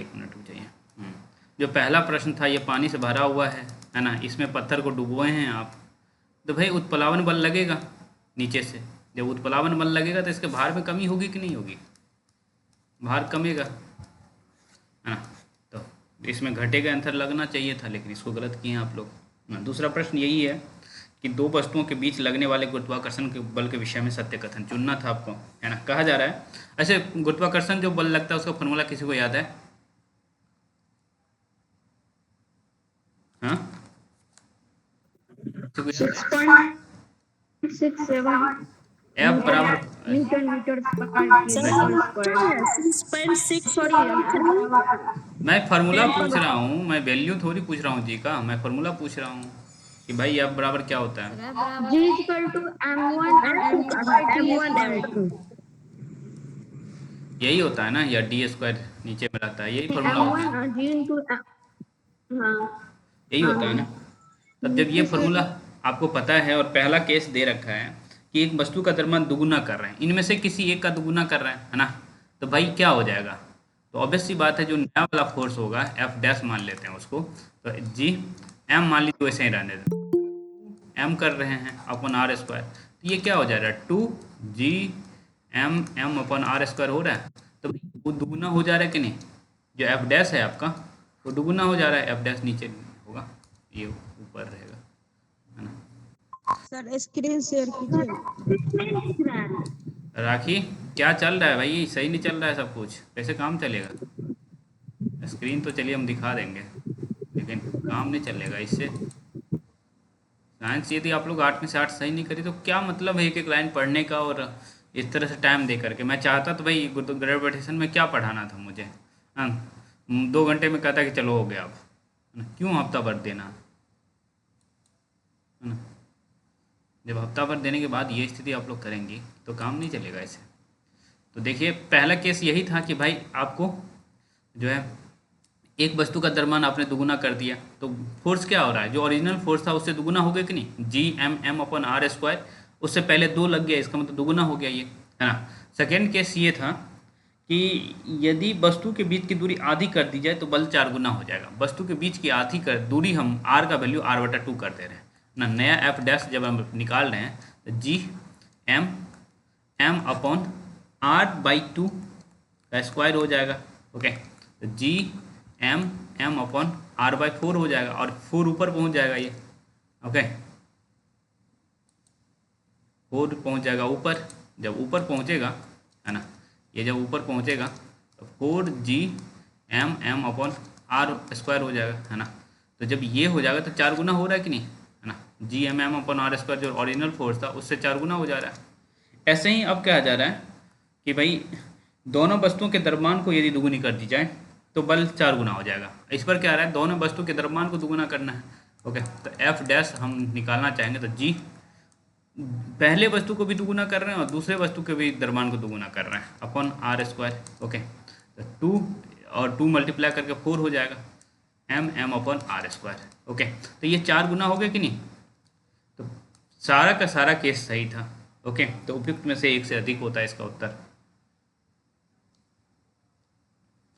1 minute रुक जाइए। जो पहला प्रश्न था ये पानी से भरा हुआ है ना, इसमें पत्थर को डुबोए हैं आप, तो भाई उत्प्लावन बल लगेगा नीचे से। जब उत्प्लावन बल लगेगा तो इसके भार में कमी होगी कि नहीं होगी, भार कमेगा, है ना। तो इसमें घटे का आंसर लगना चाहिए था, लेकिन इसको गलत किए हैं आप लोग ना। दूसरा प्रश्न यही है कि दो वस्तुओं के बीच लगने वाले गुरुत्वाकर्षण के बल के विषय में सत्य कथन चुनना था आपको, है ना। कहा जा रहा है ऐसे गुरुत्वाकर्षण जो बल लगता है उसका फॉर्मूला किसी को याद है? हाँ, किसी को याद है? 6.67 एफ बराबर न्यूटन मीटर पर सर मीटर स्क्वायर। 6.6 सॉरी, मैं फार्मूला पूछ रहा हूँ, मैं वैल्यू थोड़ी पूछ रहा हूँ जी का, मैं फार्मूला पूछ रहा हूँ कि भाई एफ बराबर क्या होता है। G equal to m1 and m2 by t square। यही होता है ना, या डी स्क्वायर नीचे में रहता है, यही फार्मूला होता है, m1 g into हाँ यही होता है ना। तब जब ये फार्मूला आपको पता है और पहला केस दे रखा है कि एक वस्तु का द्रव्यमान दुगुना कर रहे हैं, इनमें से किसी एक का दुगुना कर रहे हैं, है ना, तो भाई क्या हो जाएगा। तो ऑब्वियस सी बात है, जो नया वाला फोर्स होगा एफ डैश मान लेते हैं उसको, तो जी एम मान लीजिए, वैसे ही रहने दें, एम कर रहे हैं अपन आर स्क्वायर, तो ये क्या हो जा रहा है 2 G M M upon R square हो रहा है। तो भाई वो दुगुना हो जा रहा है कि नहीं, जो एफ डैश है आपका वो दुगुना हो जा रहा है, एफ डैश नीचे होगा, ये ऊपर रहेगा, है ना। सर स्क्रीन शेयर कीजिए। राखी क्या चल रहा है भाई, सही नहीं चल रहा है सब कुछ, कैसे काम चलेगा। स्क्रीन तो चलिए हम दिखा देंगे, लेकिन काम नहीं चलेगा इससे। साइंस यदि आप लोग 8 में से 8 सही नहीं करी तो क्या मतलब है एक एक लाइन पढ़ने का, और इस तरह से टाइम दे करके। मैं चाहता तो भाई ग्रेजुएशन में क्या पढ़ाना था मुझे, हाँ 2 घंटे में कहता कि चलो हो गया, अब क्यों हफ्ता भर देना, है ना। जब हफ्ता भर देने के बाद ये स्थिति आप लोग करेंगी तो काम नहीं चलेगा ऐसे। तो देखिए पहला केस यही था कि भाई आपको जो है एक वस्तु का द्रव्यमान आपने दुगुना कर दिया, तो फोर्स क्या हो रहा है, जो ओरिजिनल फोर्स था उससे दुगुना हो गया कि नहीं, G M M upon R square, उससे पहले 2 लग गया, इसका मतलब दुगुना हो गया ये, है ना। सेकेंड केस ये था कि यदि वस्तु के बीच की दूरी आधी कर दी जाए तो बल 4 गुना हो जाएगा। वस्तु के बीच की आधी कर दूरी हम आर का वैल्यू r/2 कर दे रहे हैं ना, नया एफ डैश जब हम निकाल रहे हैं तो जी एम एम अपॉन r/2 का स्क्वायर हो जाएगा, ओके। तो जी एम एम अपॉन r/4 हो जाएगा, और 4 ऊपर पहुंच जाएगा ये, ओके, 4 पहुंच जाएगा ऊपर। जब ऊपर पहुंचेगा, है ना, ये जब ऊपर पहुंचेगा तो 4 g m upon R square हो जाएगा, है ना। तो जब ये हो जाएगा तो 4 गुना हो रहा है कि नहीं, है ना, G M M upon R square जो ओरिजिनल फोर्स था उससे 4 गुना हो जा रहा है। ऐसे ही अब क्या जा रहा है कि भाई दोनों वस्तुओं के द्रव्यमान को यदि दुगुनी कर दी जाए तो बल 4 गुना हो जाएगा। इस पर क्या आ रहा है, दोनों वस्तु के द्रव्यमान को दुगुना करना है, ओके। तो एफ डैश हम निकालना चाहेंगे तो जी पहले वस्तु को भी दुगुना कर रहे हैं और दूसरे वस्तु के भी द्रव्यमान को दुगुना कर रहे हैं अपॉन आर स्क्वायर, ओके। तो 2 और 2 मल्टीप्लाई करके 4 हो जाएगा M M upon R square, okay. तो ये 4 गुना हो गया कि नहीं, तो सारा का सारा केस सही था, ओके। तो उपयुक्त में से एक से अधिक होता है इसका उत्तर।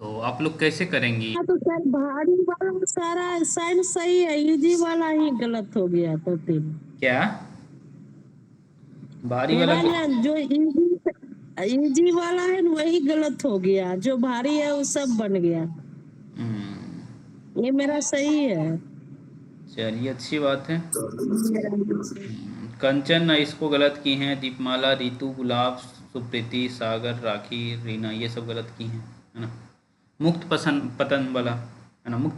तो आप लोग कैसे करेंगी? तो सर भारी वाला सारा साइन सही है, इजी वाला ही गलत हो गया तो फिर क्या भारी वाला मेरा ना जो इजी वाला है ना वही गलत हो गया, जो भारी है वो सब बन गया, ये मेरा सही है। चलिए अच्छी बात है। कंचन इसको गलत की हैं, दीपमाला, रितु, गुलाब, सुप्रीति, सागर, राखी, रीना ये सब गलत की हैं, है ना। मुक्त पतन वाला, है ना, मुक्त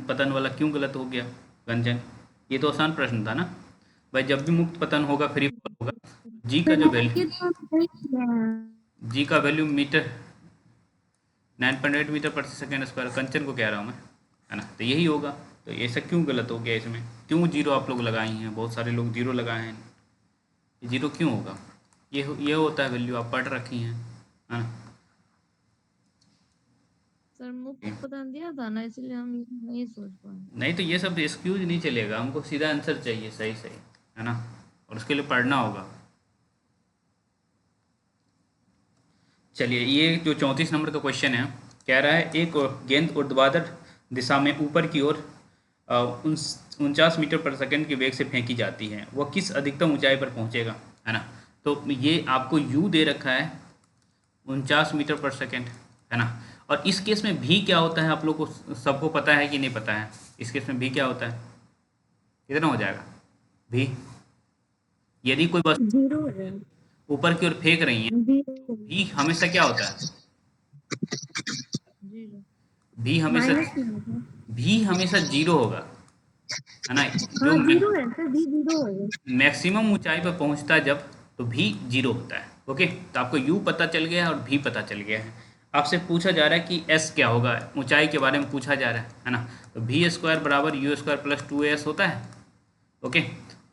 पतन वाला क्यों गलत हो गया कंचन, ये तो आसान प्रश्न था ना भाई। जब भी मुक्त पतन होगा फ्री फॉल होगा, जी का जो वैल्यू, जी का वैल्यू मीटर 9.8 मीटर प्रति सेकेंड स्क्वायर, कंचन को कह रहा हूँ मैं, है ना। तो यही होगा, तो ऐसा क्यों गलत हो गया, इसमें क्यों जीरो आप लोग लगाई हैं, बहुत सारे लोग जीरो लगाए हैं, ये जीरो क्यों होगा, ये होता है वैल्यू आप पढ़ रखी हैं, है ना। सर मुक्त पतन दिया था ना, इसलिए हम नहीं सोच पाए। नहीं तो ये सब एक्सक्यूज नहीं चलेगा, हमको सीधा आंसर चाहिए सही सही, है ना, और उसके लिए पढ़ना होगा। चलिए ये जो 34 नंबर का क्वेश्चन है कह रहा है एक गेंद ऊर्ध्वाधर दिशा में ऊपर की ओर 49 मीटर पर सेकंड के वेग से फेंकी जाती है, वह किस अधिकतम ऊंचाई पर पहुंचेगा, है ना। तो ये आपको u दे रखा है 49 मीटर पर सेकंड, है ना। और इस केस में भी क्या होता है आप लोग को सबको पता है कि नहीं पता है? इस केस में भी क्या होता है, कितना हो जाएगा भी? यदि कोई वस्तु 0 है। ऊपर की ओर फेंक रही है, 0 भी हमेशा क्या होता है? जीरो। भी हमेशा माइनस में होगा। भी हमेशा 0 होगा, है ना। जो हाँ 0 है सर, भी 0 है। मैक्सिमम ऊंचाई पर पहुंचता है जब, तो भी 0 होता है। ओके, तो आपको u पता चल गया है और भी पता चल गया है। आपसे पूछा जा रहा है कि s क्या होगा, ऊंचाई के बारे में पूछा जा रहा है ना। तो भी स्क्वायर बराबर यू स्क्वायर प्लस 2as होता है। ओके,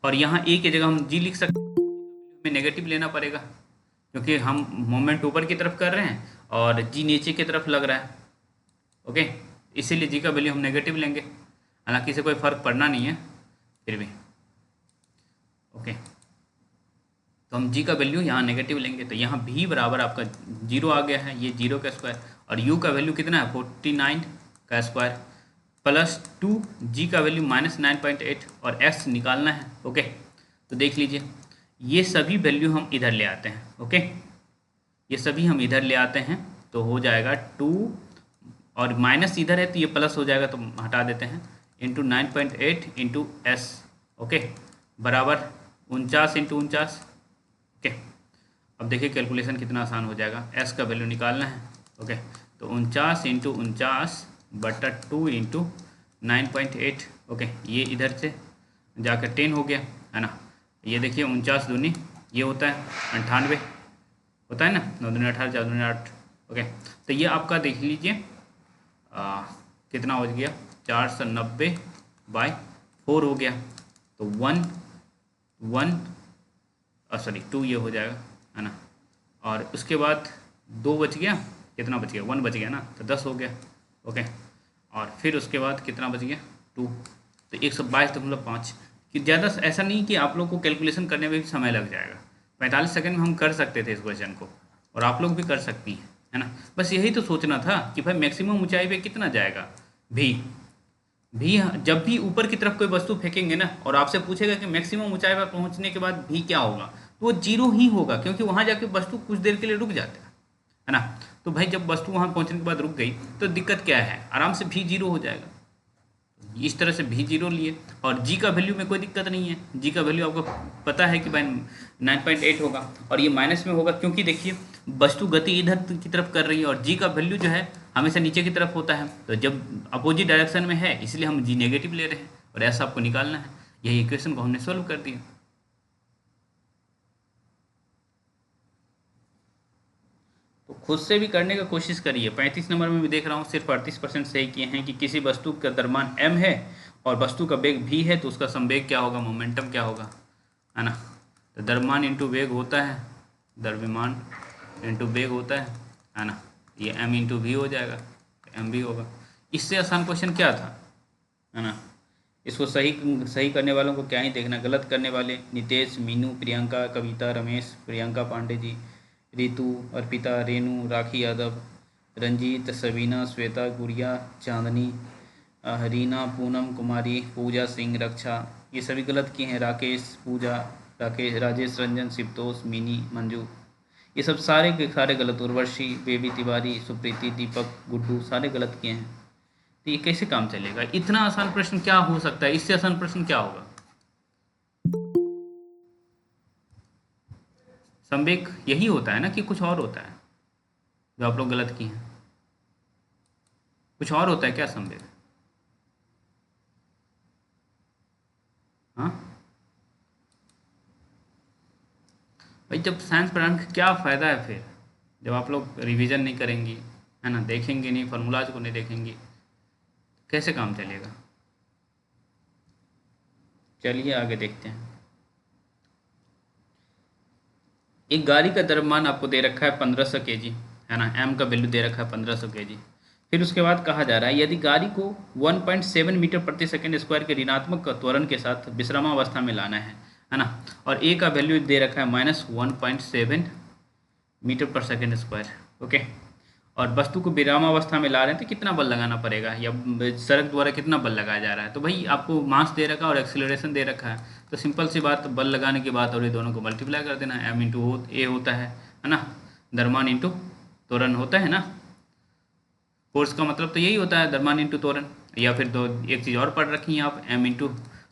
और यहाँ a की जगह हम g लिख सकते हैं, हमें नेगेटिव लेना पड़ेगा क्योंकि हम मोमेंट ऊपर की तरफ कर रहे हैं और g नीचे की तरफ लग रहा है। ओके, इसीलिए g का वैल्यू हम नेगेटिव लेंगे, हालांकि इसे कोई फ़र्क पड़ना नहीं है फिर भी। ओके, तो हम g का वैल्यू यहाँ नेगेटिव लेंगे, तो यहाँ भी बराबर आपका 0 आ गया है, ये 0 का स्क्वायर, और u का वैल्यू कितना है 49 का स्क्वायर प्लस 2, g का वैल्यू -9.8 और x निकालना है। ओके, तो देख लीजिए ये सभी वैल्यू हम इधर ले आते हैं। ओके, ये सभी हम इधर ले आते हैं तो हो जाएगा 2, और माइनस इधर है तो ये प्लस हो जाएगा, तो हटा देते हैं, इंटू 9.8 इंटू एस। ओके, बराबर 49 इंटू 49। ओके, अब देखिए कैलकुलेशन कितना आसान हो जाएगा, एस का वैल्यू निकालना है। ओके, तो 49 इंटू 49 बटा 2 इंटू 9.8। ओके, ये इधर से जाकर 10 हो गया, है ना। ये देखिए 49 दूनी ये होता है 98 होता है ना, 9 दूनी 18 4 दूनी 8। ओके, तो ये आपका देख लीजिए कितना हो गया 490/4 हो गया, तो 2 ये हो जाएगा, है ना। और उसके बाद 2 बच गया, कितना बच गया 1 बच गया ना, तो 10 हो गया। ओके, और फिर उसके बाद कितना बच गया 2, तो 122.5 कि ज़्यादा ऐसा नहीं कि आप लोग को कैलकुलेशन करने में भी समय लग जाएगा। 45 सेकंड में हम कर सकते थे इस क्वेश्चन को, और आप लोग भी कर सकती हैं, है ना। बस यही तो सोचना था कि भाई मैक्सिमम ऊंचाई पे कितना जाएगा भी जब भी ऊपर की तरफ कोई वस्तु फेंकेंगे ना और आपसे पूछेगा कि मैक्सिमम ऊंचाई पर पहुंचने के बाद भी क्या होगा, तो वो 0 ही होगा, क्योंकि वहाँ जाके वस्तु कुछ देर के लिए रुक जाता है ना। तो भाई जब वस्तु वहाँ पहुँचने के बाद रुक गई तो दिक्कत क्या है, आराम से भी 0 हो जाएगा। इस तरह से भी 0 लिए, और g का वैल्यू में कोई दिक्कत नहीं है, g का वैल्यू आपको पता है कि भाई 9.8 होगा, और ये माइनस में होगा क्योंकि देखिए वस्तु गति इधर की तरफ कर रही है और g का वैल्यू जो है हमेशा नीचे की तरफ होता है, तो जब अपोजिट डायरेक्शन में है इसलिए हम g नेगेटिव ले रहे हैं, और ऐसा आपको निकालना है। यही इक्वेशन को हमने सोल्व कर दिया। तो खुद से भी करने का कोशिश करिए। 35 नंबर में भी देख रहा हूँ सिर्फ 38% सही किए हैं कि किसी वस्तु का द्रव्यमान m है और वस्तु का वेग v है, तो उसका संवेग क्या होगा, मोमेंटम क्या होगा, है ना। तो द्रव्यमान इंटू वेग होता है, द्रव्यमान इंटू वेग होता है ना, ये m इंटू v हो जाएगा, तो m भी होगा। इससे आसान क्वेश्चन क्या था, है ना। इसको सही करने वालों को क्या ही देखना, गलत करने वाले नितेश, मीनू, प्रियंका, कविता, रमेश, प्रियंका पांडे जी, रितु, अर्पिता, रेनू, राखी यादव, रंजीत, सबीना, श्वेता, गुड़िया, चांदनी, रीना, पूनम कुमारी, पूजा सिंह, रक्षा, ये सभी गलत किए हैं। राकेश, पूजा, राजेश, रंजन, शिवतोष, मिनी, मंजू, ये सब सारे के सारे गलत। उर्वशी, बेबी तिवारी, सुप्रीति, दीपक, गुड्डू, सारे गलत किए हैं। तो ये कैसे काम चलेगा? इतना आसान प्रश्न क्या हो सकता है, इससे आसान प्रश्न क्या होगा? संवेग यही होता है ना कि कुछ और होता है जो आप लोग गलत किए हैं? कुछ और होता है क्या संवेग? हाँ भाई, जब साइंस पढ़ाने का क्या फ़ायदा है फिर, जब आप लोग रिवीजन नहीं करेंगी, है ना, देखेंगे नहीं, फार्मूलाज को नहीं देखेंगी, कैसे काम चलेगा? चलिए आगे देखते हैं। एक गाड़ी का द्रव्यमान आपको दे रखा है 1500 kg, है ना, m का वैल्यू दे रखा है 1500 kg। फिर उसके बाद कहा जा रहा है यदि गाड़ी को 1.7 मीटर प्रति सेकंड स्क्वायर के ऋणात्मक त्वरण के साथ विश्रामावस्था में लाना है ना, और a का वैल्यू दे रखा है -1.7 मीटर पर सेकंड स्क्वायर। ओके, और वस्तु को विरामावस्था में ला रहे हैं तो कितना बल लगाना पड़ेगा, या सड़क द्वारा कितना बल लगाया जा रहा है। तो भाई आपको मास दे रखा है और एक्सीलरेशन दे रखा है, तो सिंपल सी बात, बल लगाने के बाद और ये दोनों को मल्टीप्लाई कर देना। एम इंटू ए होता है ना, द्रव्यमान इंटू त्वरण होता है ना। फोर्स का मतलब तो यही होता है, द्रव्यमान इंटू त्वरण। या फिर दो एक चीज़ और पढ़ रखी हैं आप, M into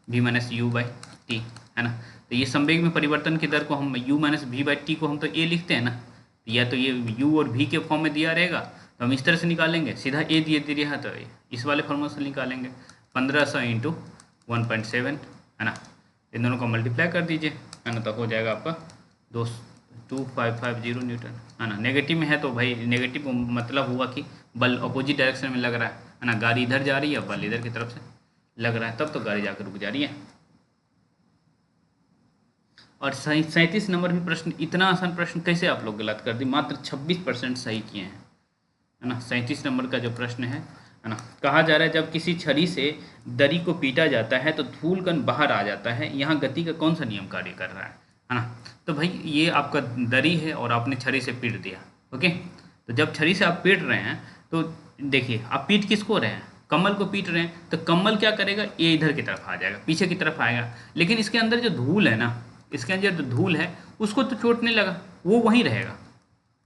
V minus U by T, है ना। तो ये संवेग में परिवर्तन की दर को हम U minus V by T को हम तो ए लिखते हैं ना, या तो ये u और v के फॉर्म में दिया रहेगा तो हम इस तरह से निकालेंगे, सीधा a दिए दिया है तो इस वाले फॉर्मूला से निकालेंगे। 1500 इंटू 1.7 है ना, इन दोनों को मल्टीप्लाई कर दीजिए, है ना, तो हो जाएगा आपका 2550 न्यूटन, है ना। नेगेटिव में है तो भाई नेगेटिव मतलब हुआ कि बल अपोजिट डायरेक्शन में लग रहा है ना, गाड़ी इधर जा रही है, बल इधर की तरफ से लग रहा है, तब तो गाड़ी जाकर रुक जा रही है। और 37 नंबर भी प्रश्न, इतना आसान प्रश्न कैसे आप लोग गलत कर दी, मात्र 26% सही किए हैं, है ना। 37 नंबर का जो प्रश्न है ना, कहा जा रहा है जब किसी छड़ी से दरी को पीटा जाता है तो धूल कण बाहर आ जाता है, यहाँ गति का कौन सा नियम कार्य कर रहा है ना। तो भाई ये आपका दरी है और आपने छड़ी से पीट दिया, ओके। तो जब छड़ी से आप पीट रहे हैं तो देखिए आप पीट किसको रहे हैं, कमल को पीट रहे हैं, तो कमल क्या करेगा, ये इधर की तरफ आ जाएगा, पीछे की तरफ आएगा, लेकिन इसके अंदर जो धूल है ना, इसके अंदर जो धूल है उसको तो चोट नहीं लगा, वो वहीं रहेगा,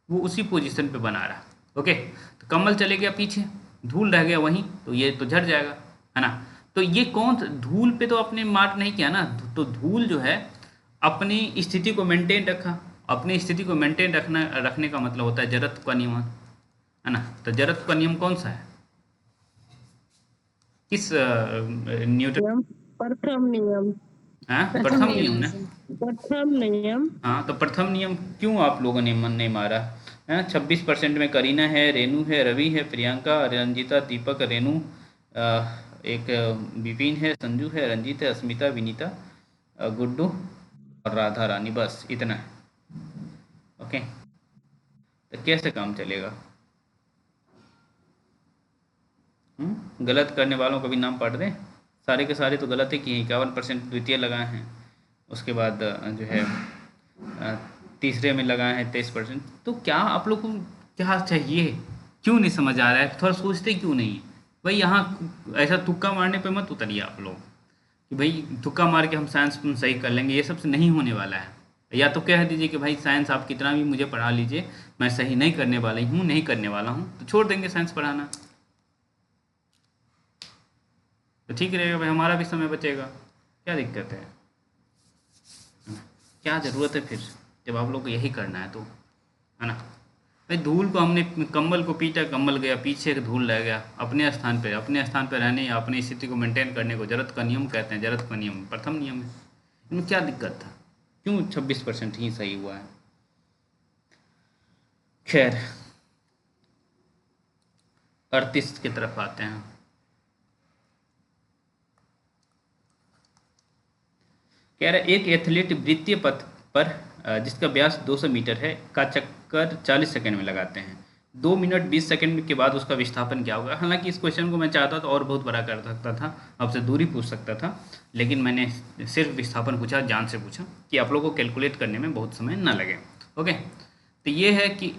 वो उसी पोजीशन पे बना रहा, ओके। तो कमल चले गया पीछे, धूल रह गया वहीं, तो ये तो झड़ जाएगा, है ना। तो ये कौन, धूल पे तो आपने मार्क नहीं किया ना, तो धूल जो है अपनी स्थिति को मेंटेन रखा, अपनी स्थिति को मेंटेन रखने का मतलब होता है जड़त्व का नियम, है ना। तो जड़त्व का नियम कौन सा है, किस न्यूटन, प्रथम नियम, हाँ प्रथम नियम ना, प्रथम नियम। हाँ तो प्रथम नियम क्यों आप लोगों ने मन नहीं मारा है। 26% में करीना है, रेनू है, रवि है, प्रियंका, रंजीता, दीपक, रेनू, एक विपिन है, संजू है, रंजीत है, अस्मिता, विनीता, गुड्डू और राधा रानी, बस इतना है, ओके। तो कैसे काम चलेगा, गलत करने वालों को भी नाम पढ़ दें, सारे के सारे तो गलत ही किए, 51% द्वितीय लगाए हैं, उसके बाद जो है तीसरे में लगाए हैं 23%। तो क्या आप लोग को क्या चाहिए, क्यों नहीं समझ आ रहा है, थोड़ा सोचते क्यों नहीं भाई। यहाँ ऐसा तुक्का मारने पे मत उतरिए आप लोग कि भाई तुक्का मार के हम साइंस सही कर लेंगे, ये सबसे नहीं होने वाला है। या तो कह दीजिए कि भाई साइंस आप कितना भी मुझे पढ़ा लीजिए, मैं सही नहीं करने वाली हूँ, नहीं करने वाला हूँ, तो छोड़ देंगे साइंस पढ़ाना, तो ठीक रहेगा भाई, हमारा भी समय बचेगा, क्या दिक्कत है, क्या ज़रूरत है फिर, जब आप लोग को यही करना है तो, है ना। भाई धूल को हमने, कम्बल को पीटा, कम्बल गया पीछे, धूल रह गया, अपने स्थान पे रहने या अपनी स्थिति को मेंटेन करने को जड़त्व का नियम कहते हैं, जड़त्व का नियम प्रथम नियम है, इनमें क्या दिक्कत था, क्यों 26% ही सही हुआ है। खैर 38 की तरफ आते हैं। कह रहा है एक एथलीट वृत्तीय पथ पर जिसका व्यास 200 मीटर है का चक्कर 40 सेकंड में लगाते हैं, 2 मिनट 20 सेकंड के बाद उसका विस्थापन क्या होगा। हालांकि इस क्वेश्चन को मैं चाहता तो और बहुत बड़ा कर सकता था, आपसे दूरी पूछ सकता था, लेकिन मैंने सिर्फ विस्थापन पूछा, जान से पूछा कि आप लोगों को कैलकुलेट करने में बहुत समय ना लगे, ओके। तो ये है कि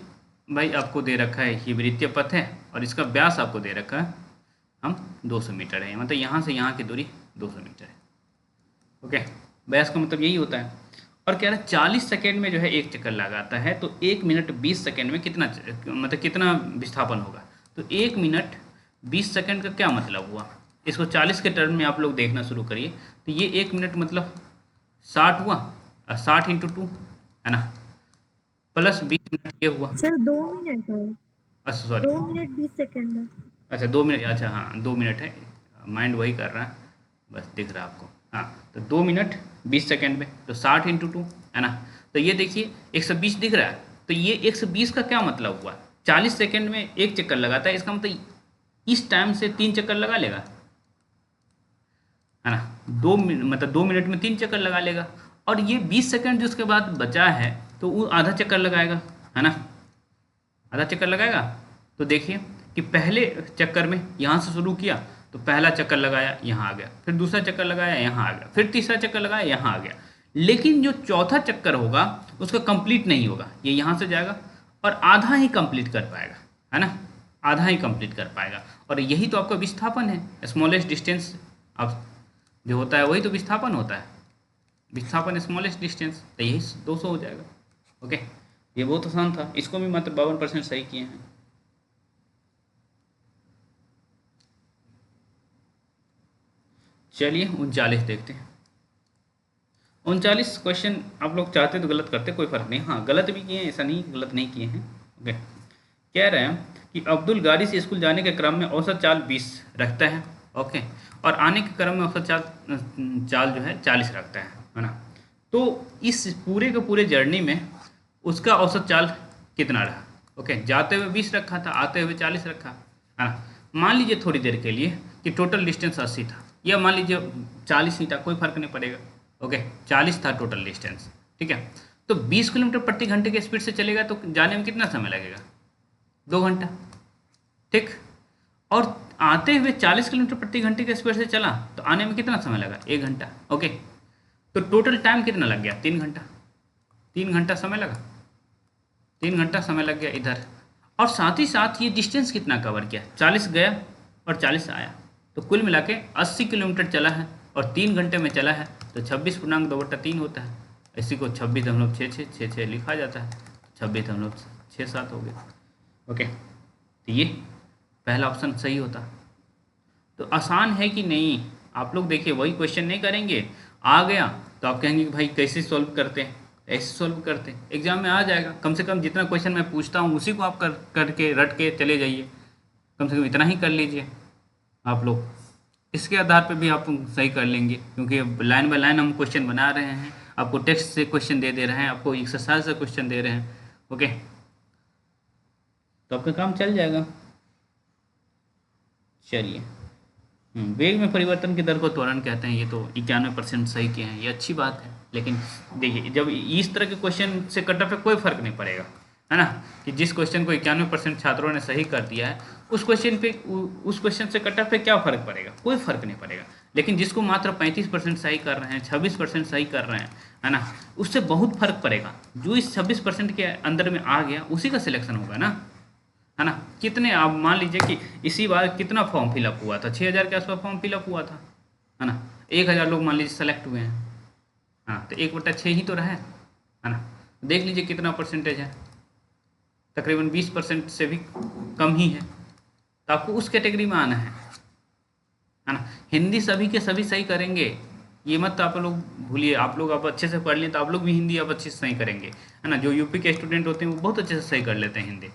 भाई आपको दे रखा है ये वृत्तीय पथ है और इसका व्यास आपको दे रखा है हम 200 मीटर है, मतलब यहाँ से यहाँ की दूरी 200 मीटर है, ओके। व्यास का मतलब यही होता है। और कह रहा है 40 सेकेंड में जो है एक चक्कर लगाता है, तो 1 मिनट 20 सेकेंड में कितना, मतलब कितना विस्थापन होगा। तो 1 मिनट 20 सेकेंड का क्या मतलब हुआ, इसको 40 के टर्म में आप लोग देखना शुरू करिए। तो ये 1 मिनट मतलब 60 हुआ, 60 इंटू 2 है ना, प्लस 20 मिनट ये हुआ, सर 2 मिनट है, अच्छा सॉरी 2 मिनट 20 सेकंड है, अच्छा 2 मिनट, अच्छा हाँ 2 मिनट है, माइंड वही कर रहा है, बस दिख रहा है आपको, हाँ। तो 2 मिनट 20 सेकेंड में तो 60 इंटू 2 है ना। तो ये देखिए 120 दिख रहा है, तो ये 120 का क्या मतलब हुआ, 40 सेकेंड में एक चक्कर लगाता है, इसका मतलब इस टाइम से 3 चक्कर लगा लेगा, है ना। 2 मिनट मतलब 2 मिनट में 3 चक्कर लगा लेगा, और ये 20 सेकेंड जो उसके बाद बचा है तो वो आधा चक्कर लगाएगा, है ना, आधा चक्कर लगाएगा। तो देखिए कि पहले चक्कर में यहाँ से शुरू किया तो पहला चक्कर लगाया यहाँ आ गया, फिर दूसरा चक्कर लगाया यहाँ आ गया, फिर तीसरा चक्कर लगाया यहाँ आ गया, लेकिन जो चौथा चक्कर होगा उसका कंप्लीट नहीं होगा, ये यहाँ से जाएगा और आधा ही कंप्लीट कर पाएगा, है ना, आधा ही कंप्लीट कर पाएगा। और यही तो आपका विस्थापन है, स्मॉलेस्ट डिस्टेंस आप जो होता है वही तो विस्थापन होता है, विस्थापन स्मॉलेस्ट डिस्टेंस, तो यही 200 हो जाएगा। ओके, ये बहुत आसान था, इसको भी मात्र 52% सही किए हैं। चलिए 39 देखते हैं। 39 क्वेश्चन आप लोग चाहते तो गलत करते, कोई फ़र्क नहीं, हाँ गलत भी किए हैं, ऐसा नहीं गलत नहीं किए हैं। ओके, कह रहे हैं कि अब्दुल गाड़ी से स्कूल जाने के क्रम में औसत चाल 20 रखता है। ओके, और आने के क्रम में औसत चाल जो है 40 रखता है ना। तो इस पूरे के पूरे जर्नी में उसका औसत चाल कितना रहा? ओके, जाते हुए 20 रखा था, आते हुए 40 रखा है ना। मान लीजिए थोड़ी देर के लिए कि टोटल डिस्टेंस 80 था, या मान लीजिए 40 ही था, कोई फर्क नहीं पड़ेगा। ओके, 40 था टोटल डिस्टेंस, ठीक है। तो 20 किलोमीटर प्रति घंटे के स्पीड से चलेगा तो जाने में कितना समय लगेगा? 2 घंटा, ठीक। और आते हुए 40 किलोमीटर प्रति घंटे के स्पीड से चला तो आने में कितना समय लगा? 1 घंटा। ओके, तो टोटल टाइम कितना लग गया? 3 घंटा। 3 घंटा समय लगा, 3 घंटा समय लग गया इधर। और साथ ही साथ ये डिस्टेंस कितना कवर किया? 40 गया और 40 आया, तो कुल मिला के 80 किलोमीटर चला है और 3 घंटे में चला है, तो 26.2/3 होता है। इसी को 26.66 लिखा जाता है, 26.67 हो गया। ओके, तो ये पहला ऑप्शन सही होता। तो आसान है कि नहीं? आप लोग देखिए, वही क्वेश्चन नहीं करेंगे, आ गया तो आप कहेंगे कि भाई कैसे सॉल्व करते हैं, ऐसे सॉल्व करते हैं, एग्जाम में आ जाएगा। कम से कम जितना क्वेश्चन मैं पूछता हूँ उसी को आप करके रट के चले जाइए, कम से कम इतना ही कर लीजिए आप लोग। इसके आधार पे भी आप सही कर लेंगे, क्योंकि लाइन बाय लाइन हम क्वेश्चन बना रहे हैं, आपको टेक्स्ट से क्वेश्चन दे रहे हैं, आपको एक्सरसाइज से क्वेश्चन दे रहे हैं। ओके, तो आपका काम चल जाएगा। चलिए, वेग में परिवर्तन की दर को त्वरण कहते हैं, ये तो 91% सही किए हैं, ये अच्छी बात है। लेकिन देखिए, जब इस तरह के क्वेश्चन से कट ऑफ पे कोई फर्क नहीं पड़ेगा, है ना, कि जिस क्वेश्चन को 91% छात्रों ने सही कर दिया है उस क्वेश्चन से कट ऑफ पे क्या फ़र्क पड़ेगा? कोई फ़र्क नहीं पड़ेगा। लेकिन जिसको मात्र 35% सही कर रहे हैं, 26% सही कर रहे हैं, है ना, उससे बहुत फर्क पड़ेगा। जो इस 26% के अंदर में आ गया उसी का सिलेक्शन होगा ना, है ना। कितने, आप मान लीजिए कि इसी बार कितना फॉर्म फिलअप हुआ था? 6000 के आसपास फॉर्म फिलअप हुआ था, है ना। 1000 लोग मान लीजिए सेलेक्ट हुए हैं, हाँ, तो 1/6 ही तो रहा है ना। देख लीजिए कितना परसेंटेज है, तकरीबन 20% से भी कम ही है। तो आपको उस कैटेगरी में आना है ना। हिंदी सभी के सभी सही करेंगे, ये मत आप लोग भूलिए। आप लोग अब अच्छे से पढ़ लें तो आप लोग भी हिंदी अब अच्छे से सही करेंगे, है ना। जो यूपी के स्टूडेंट होते हैं वो बहुत अच्छे से सही कर लेते हैं हिंदी।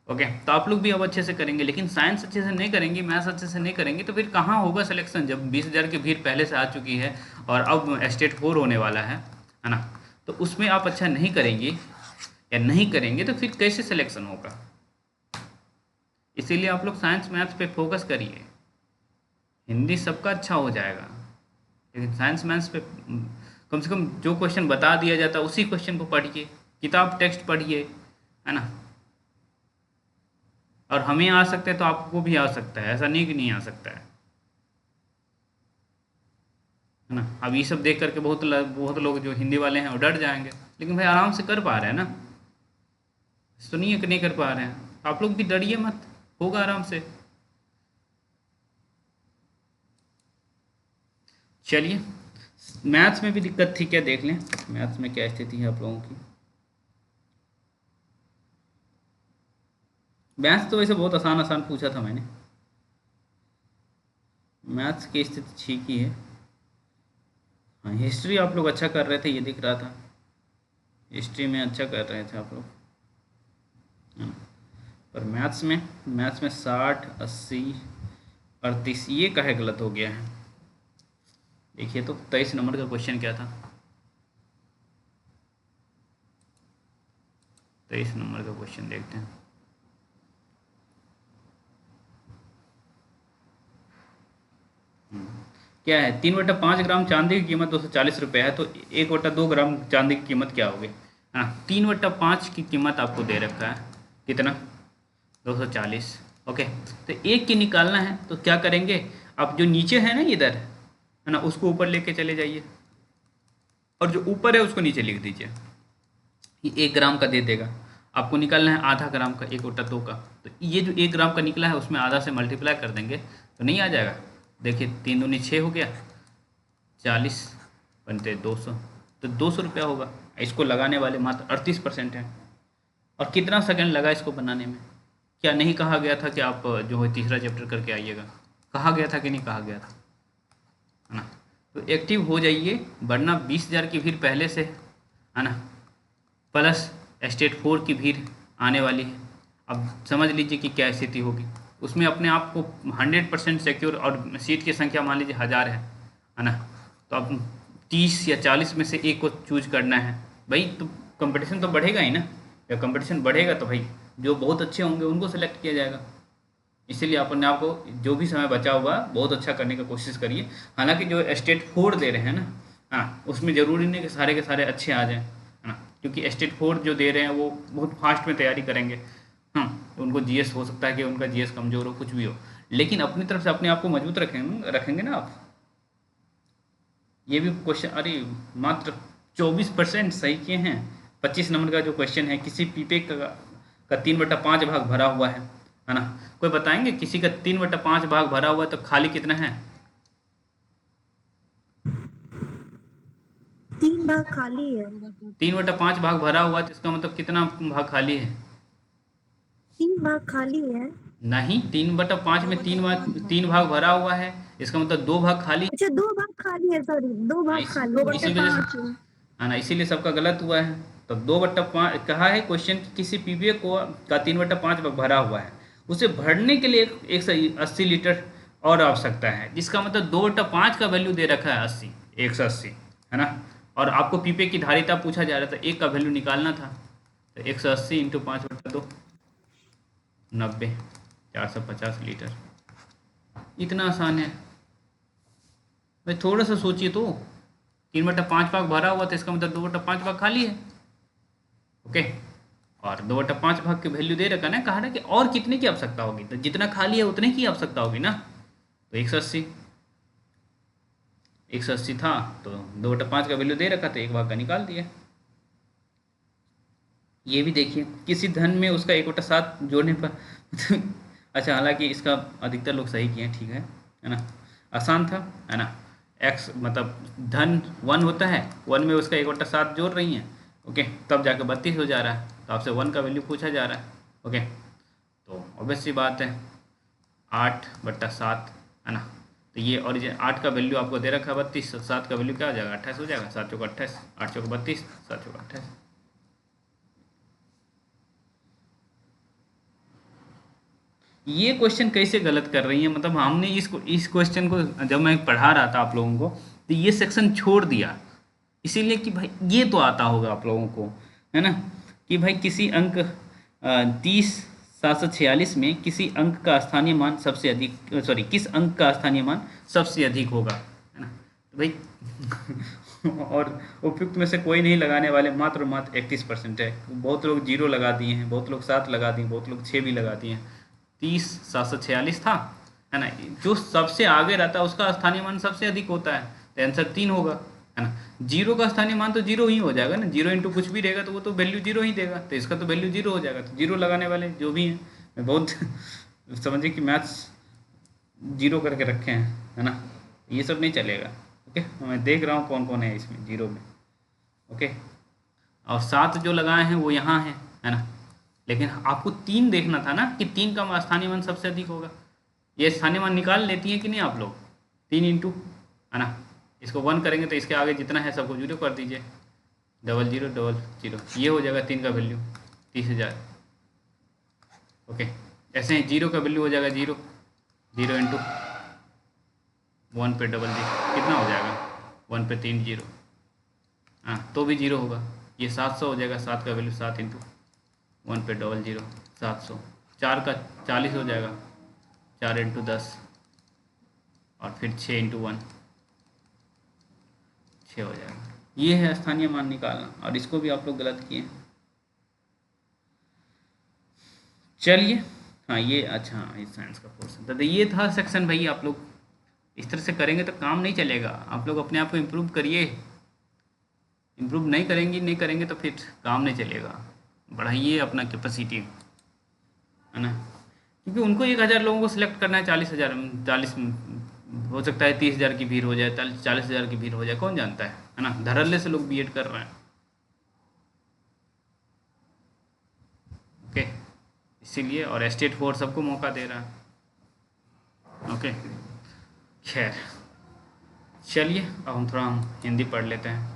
ओके, तो आप लोग भी अब अच्छे से करेंगे। लेकिन साइंस अच्छे से नहीं करेंगे, मैथ्स अच्छे से नहीं करेंगे, तो फिर कहाँ होगा सिलेक्शन? जब 20,000 की भीड़ पहले से आ चुकी है और अब स्टेट 4 होने वाला है ना, तो उसमें आप अच्छा नहीं करेंगे या नहीं करेंगे तो फिर कैसे सिलेक्शन होगा? इसीलिए आप लोग साइंस मैथ्स पे फोकस करिए। हिंदी सबका अच्छा हो जाएगा, लेकिन साइंस मैथ्स पे कम से कम जो क्वेश्चन बता दिया जाता है उसी क्वेश्चन को पढ़िए, किताब टेक्स्ट पढ़िए, है ना। और हमें आ सकता है तो आपको भी आ सकता है, ऐसा नहीं कि नहीं आ सकता है ना। अब ये सब देख करके बहुत लोग जो हिंदी वाले हैं वो डर जाएंगे, लेकिन भाई आराम से कर पा रहे हैं ना, सुनिए कि नहीं कर पा रहे हैं। आप लोग भी डरिए मत, होगा आराम से। चलिए, मैथ्स में भी दिक्कत थी क्या, देख लें मैथ्स में क्या स्थिति है आप लोगों की। मैथ्स तो वैसे बहुत आसान आसान पूछा था मैंने, मैथ्स की स्थिति ठीक ही है। हाँ, हिस्ट्री आप लोग अच्छा कर रहे थे, ये दिख रहा था, हिस्ट्री में अच्छा कर रहे थे आप लोग, है ना। पर मैथ्स में 60, 80, 38 ये काहे गलत हो गया है? देखिए तो 23 नंबर का क्वेश्चन क्या था? 23 नंबर का क्वेश्चन देखते हैं। क्या है? 3/5 ग्राम चांदी की कीमत 240 रुपये है, तो 1/2 ग्राम चांदी की कीमत क्या होगी? हाँ, 3/5 की कीमत आपको दे रखा है, कितना? 240। ओके, तो एक की निकालना है तो क्या करेंगे? आप जो नीचे है ना इधर, है ना, उसको ऊपर लेके चले जाइए, और जो ऊपर है उसको नीचे लिख दीजिए। ये 1 ग्राम का दे देगा। आपको निकालना है आधा ग्राम का 1/2 का। तो ये जो 1 ग्राम का निकला है उसमें आधा से मल्टीप्लाई कर देंगे तो नहीं आ जाएगा। देखिए 3 दूनी 6 हो गया, 40 बनते 200, तो 200 रुपया होगा। इसको लगाने वाले मात्र 38% हैं। और कितना सेकंड लगा इसको बनाने में? क्या नहीं कहा गया था कि आप जो है तीसरा चैप्टर करके आइएगा? कहा गया था कि नहीं कहा गया था, है ना? तो एक्टिव हो जाइए, वरना 20,000 की भीड़ पहले से, है ना, प्लस स्टेट 4 की भीड़ आने वाली है। अब समझ लीजिए कि क्या स्थिति होगी उसमें। अपने आप को 100% सिक्योर, और सीट की संख्या मान लीजिए 1000 है ना, तो अब 30 या 40 में से एक को चूज करना है भाई। तो कंपटीशन तो बढ़ेगा ही ना, जब कंपटीशन बढ़ेगा तो भाई जो बहुत अच्छे होंगे उनको सेलेक्ट किया जाएगा। इसीलिए अपने आप को जो भी समय बचा हुआ बहुत अच्छा करने का कोशिश करिए। हालांकि जो स्टेट 4 दे रहे हैं ना, हाँ, उसमें ज़रूरी नहीं कि सारे के सारे अच्छे आ जाएं, है ना, क्योंकि स्टेट 4 जो दे रहे हैं वो बहुत फास्ट में तैयारी करेंगे। हाँ, तो उनको जीएस हो सकता है कि उनका जीएस कमज़ोर हो, कुछ भी हो, लेकिन अपनी तरफ से अपने आप को मजबूत रखेंगे ना आप। ये भी क्वेश्चन, अरे मात्र 24% सही किए हैं। 25 नंबर का जो क्वेश्चन है, किसी पीपे का 3/5 भाग भरा हुआ है ना? कोई बताएंगे किसी का 3/5 भाग भरा हुआ है तो खाली कितना है? 3 भाग खाली है। 3/5 भाग भरा हुआ है तो इसका मतलब कितना भाग खाली है? 3 भाग खाली है। नहीं, 3/5 में 3 भाग भरा हुआ है, इसका मतलब 2 भाग खाली। अच्छा 2 भाग खाली है, सॉरी 2 भाग खाली है। इसी वजह से, है ना, इसीलिए सबका गलत हुआ है। तो 2/5 कहा है क्वेश्चन कि किसी पीपीए को का 3/5 भरा हुआ है, उसे भरने के लिए 180 लीटर और आवश्यकता है, जिसका मतलब 2/5 का वैल्यू दे रखा है 80, 180, है ना। और आपको पीपे की धारिता पूछा जा रहा था, एक का वैल्यू निकालना था, तो 180 × 5/2 90, 450 लीटर। इतना आसान है भाई, थोड़ा सा सोचिए तो। 3/5 भाग भरा हुआ था, इसका मतलब 2/5 भाग खाली है। ओके, और 2/5 भाग की वैल्यू दे रखा ना, कहा ना कि और कितने की आवश्यकता होगी, तो जितना खाली है उतने की आवश्यकता होगी ना। तो 180 था, तो 2/5 का वैल्यू दे रखा था, एक भाग का निकाल दिया। ये भी देखिए, किसी धन में उसका 1/7 जोड़ने पर अच्छा, हालांकि इसका अधिकतर लोग सही किए हैं, ठीक है ना, आसान था, है ना। एक्स मतलब धन 1 होता है, 1 में उसका 1/7 जोड़ रही हैं, ओके, तब जाकर 32 हो जा रहा है। तो आपसे 1 का वैल्यू पूछा जा रहा है, ओके, तो ऑब्वियस सी बात है 8/7, है ना। तो ये ओरिजिन 8 का वैल्यू आपको दे रखा है 32, 7 का वैल्यू क्या हो जाएगा, 28 हो जाएगा। 7 चौका 28, 8 चौका 32, 7 चौका 28। ये क्वेश्चन कैसे गलत कर रही है, मतलब हमने इस क्वेश्चन को जब मैं पढ़ा रहा था आप लोगों को, तो ये सेक्शन छोड़ दिया, इसीलिए कि भाई ये तो आता होगा आप लोगों को, है ना, कि भाई किसी अंक 30,746 में किसी अंक का स्थानीय मान सबसे अधिक, सॉरी, किस अंक का स्थानीय मान सबसे अधिक होगा, है ना। तो भाई और उपयुक्त में से कोई नहीं लगाने वाले, मात्र 31% है। बहुत लोग 0 लगा दिए हैं, बहुत लोग 7 लगा दिए, बहुत लोग 6 भी लगा दिए हैं। 30,746 था, है ना, जो सबसे आगे रहता है उसका स्थानीय मान सबसे अधिक होता है, तो आंसर 3 होगा, है ना। 0 का स्थानीय मान तो 0 ही हो जाएगा ना, 0 इंटू कुछ भी रहेगा तो वो तो वैल्यू 0 ही देगा, तो इसका तो वैल्यू 0 हो जाएगा। तो 0 लगाने वाले जो भी हैं, मैं बहुत समझिए कि मैथ्स 0 करके रखे हैं, है ना, ये सब नहीं चलेगा। ओके, मैं देख रहा हूँ कौन कौन है इसमें 0 में, ओके। और 7 जो लगाए हैं वो यहाँ है ना, लेकिन आपको 3 देखना था ना कि 3 का स्थानीय मान सबसे अधिक होगा। ये स्थानीय मान निकाल लेती हैं कि नहीं आप लोग? 3 इंटू, है ना, इसको 1 करेंगे तो इसके आगे जितना है सबको 0 कर दीजिए, 0000, ये हो जाएगा 3 का वैल्यू 30,000। ओके, ऐसे ही 0 का वैल्यू हो जाएगा 0 इंटू 1 पे डबल 0, कितना हो जाएगा 1 पे 3 0, हाँ, तो भी 0 होगा। ये 700 हो जाएगा, 7 का वैल्यू 7 इंटू 1 पे डबल 0, 700। 4 का 40 हो जाएगा, 4 इंटू 10, और फिर 6 इंटू 1, 6 हो जाएगा। ये है स्थानीय मान निकालना, और इसको भी आप लोग गलत किए। चलिए, हाँ, ये अच्छा, इस साइंस का पोर्शन तो ये था सेक्शन भाई। आप लोग इस तरह से करेंगे तो काम नहीं चलेगा, आप लोग अपने आप को इम्प्रूव करिए। इम्प्रूव नहीं करेंगे तो फिर काम नहीं चलेगा। बढ़ाइए अपना कैपेसिटी, है ना, क्योंकि उनको 1,000 लोगों को सिलेक्ट करना है, 40,000 40 हो सकता है 30,000 की भीड़ हो जाए, 40,000 की भीड़ हो जाए, कौन जानता है ना। धड़ल्ले से लोग बीएड कर रहे हैं। ओके, इसीलिए, और स्टेट फोर्स सबको मौका दे रहा है। ओके, खैर चलिए अब हम थोड़ा हिंदी पढ़ लेते हैं।